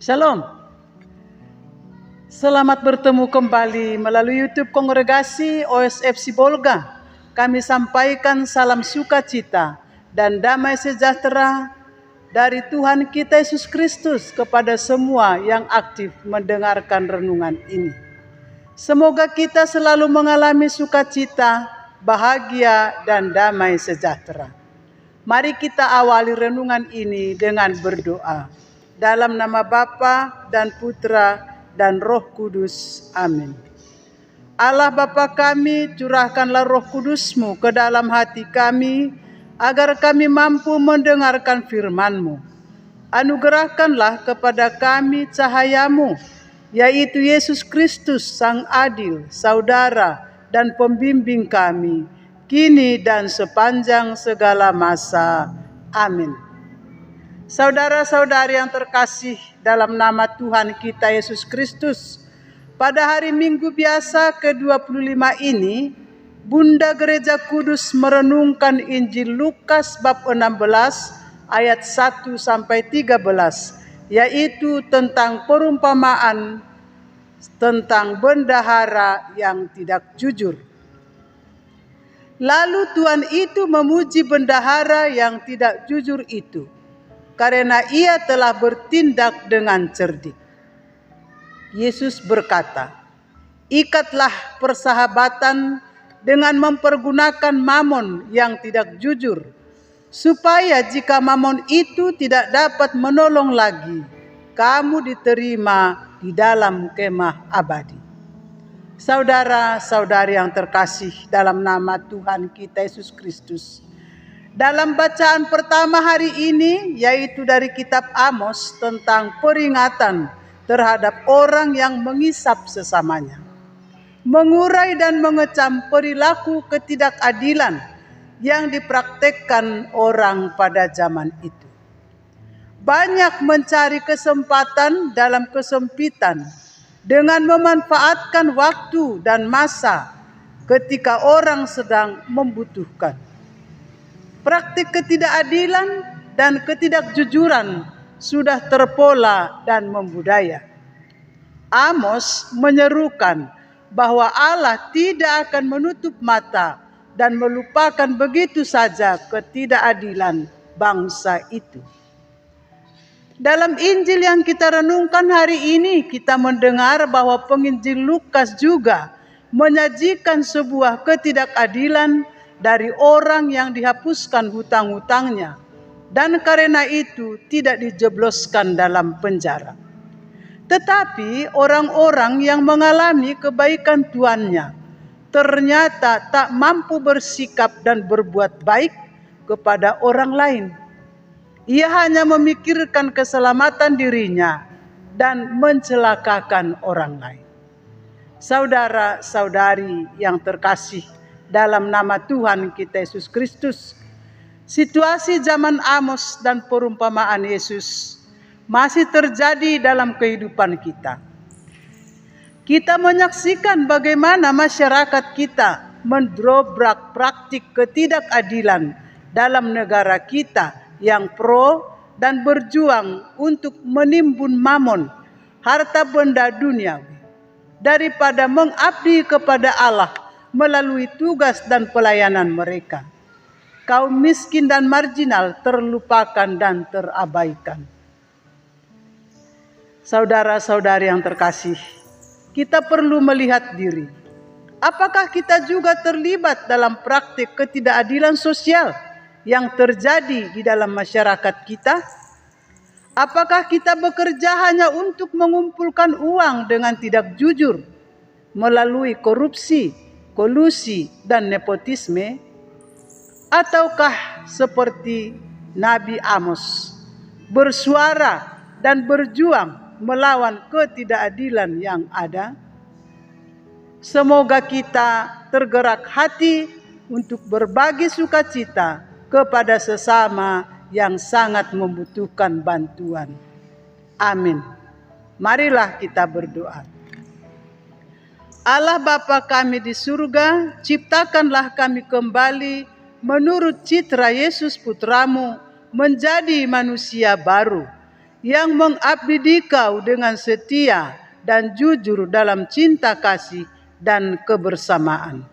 Shalom. Selamat bertemu kembali melalui YouTube Kongregasi OSF Sibolga. Kami sampaikan salam sukacita dan damai sejahtera dari Tuhan kita Yesus Kristus kepada semua yang aktif mendengarkan renungan ini. Semoga kita selalu mengalami sukacita, bahagia, dan damai sejahtera. Mari kita awali renungan ini dengan berdoa. Dalam nama Bapa dan Putra dan Roh Kudus. Amin. Allah Bapa kami, curahkanlah Roh Kudus-Mu ke dalam hati kami, agar kami mampu mendengarkan firman-Mu. Anugerahkanlah kepada kami cahaya-Mu, yaitu Yesus Kristus, Sang Adil, Saudara dan Pembimbing kami, kini dan sepanjang segala masa. Amin. Saudara-saudari yang terkasih dalam nama Tuhan kita Yesus Kristus, pada hari Minggu biasa ke-25 ini, Bunda Gereja Kudus merenungkan Injil Lukas bab 16 ayat 1-13, yaitu tentang perumpamaan tentang bendahara yang tidak jujur. Lalu Tuhan itu memuji bendahara yang tidak jujur itu, karena ia telah bertindak dengan cerdik. Yesus berkata, "Ikatlah persahabatan dengan mempergunakan mamon yang tidak jujur, supaya jika mamon itu tidak dapat menolong lagi, kamu diterima di dalam kemah abadi." Saudara-saudari yang terkasih dalam nama Tuhan kita Yesus Kristus, dalam bacaan pertama hari ini, yaitu dari kitab Amos tentang peringatan terhadap orang yang mengisap sesamanya, mengurai dan mengecam perilaku ketidakadilan yang dipraktekkan orang pada zaman itu. Banyak mencari kesempatan dalam kesempitan dengan memanfaatkan waktu dan masa ketika orang sedang membutuhkan. Praktik ketidakadilan dan ketidakjujuran sudah terpola dan membudaya. Amos menyerukan bahwa Allah tidak akan menutup mata dan melupakan begitu saja ketidakadilan bangsa itu. Dalam Injil yang kita renungkan hari ini, kita mendengar bahwa penginjil Lukas juga menyajikan sebuah ketidakadilan dari orang yang dihapuskan hutang-hutangnya, dan karena itu tidak dijebloskan dalam penjara. Tetapi orang-orang yang mengalami kebaikan tuannya ternyata tak mampu bersikap dan berbuat baik kepada orang lain. Ia hanya memikirkan keselamatan dirinya dan mencelakakan orang lain. Saudara-saudari yang terkasih dalam nama Tuhan kita Yesus Kristus, situasi zaman Amos dan perumpamaan Yesus masih terjadi dalam kehidupan kita. Kita menyaksikan bagaimana masyarakat kita mendobrak praktik ketidakadilan dalam negara kita yang pro dan berjuang untuk menimbun mamon, harta benda duniawi, daripada mengabdi kepada Allah melalui tugas dan pelayanan mereka. Kaum miskin dan marginal terlupakan dan terabaikan. Saudara-saudari yang terkasih, kita perlu melihat diri. Apakah kita juga terlibat dalam praktik ketidakadilan sosial yang terjadi di dalam masyarakat kita? Apakah kita bekerja hanya untuk mengumpulkan uang dengan tidak jujur, melalui korupsi, kolusi, dan nepotisme? Ataukah seperti Nabi Amos, bersuara dan berjuang melawan ketidakadilan yang ada? Semoga kita tergerak hati untuk berbagi sukacita kepada sesama yang sangat membutuhkan bantuan. Amin. Marilah kita berdoa. Allah Bapa kami di surga, ciptakanlah kami kembali menurut citra Yesus Putramu menjadi manusia baru yang mengabdi di Kau dengan setia dan jujur dalam cinta kasih dan kebersamaan.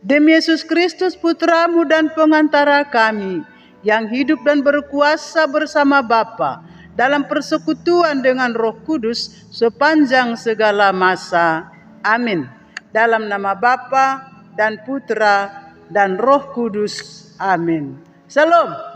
Demi Yesus Kristus Putra-Mu dan pengantara kami, yang hidup dan berkuasa bersama Bapa dalam persekutuan dengan Roh Kudus sepanjang segala masa. Amin. Dalam nama Bapa dan Putra dan Roh Kudus. Amin. Salam.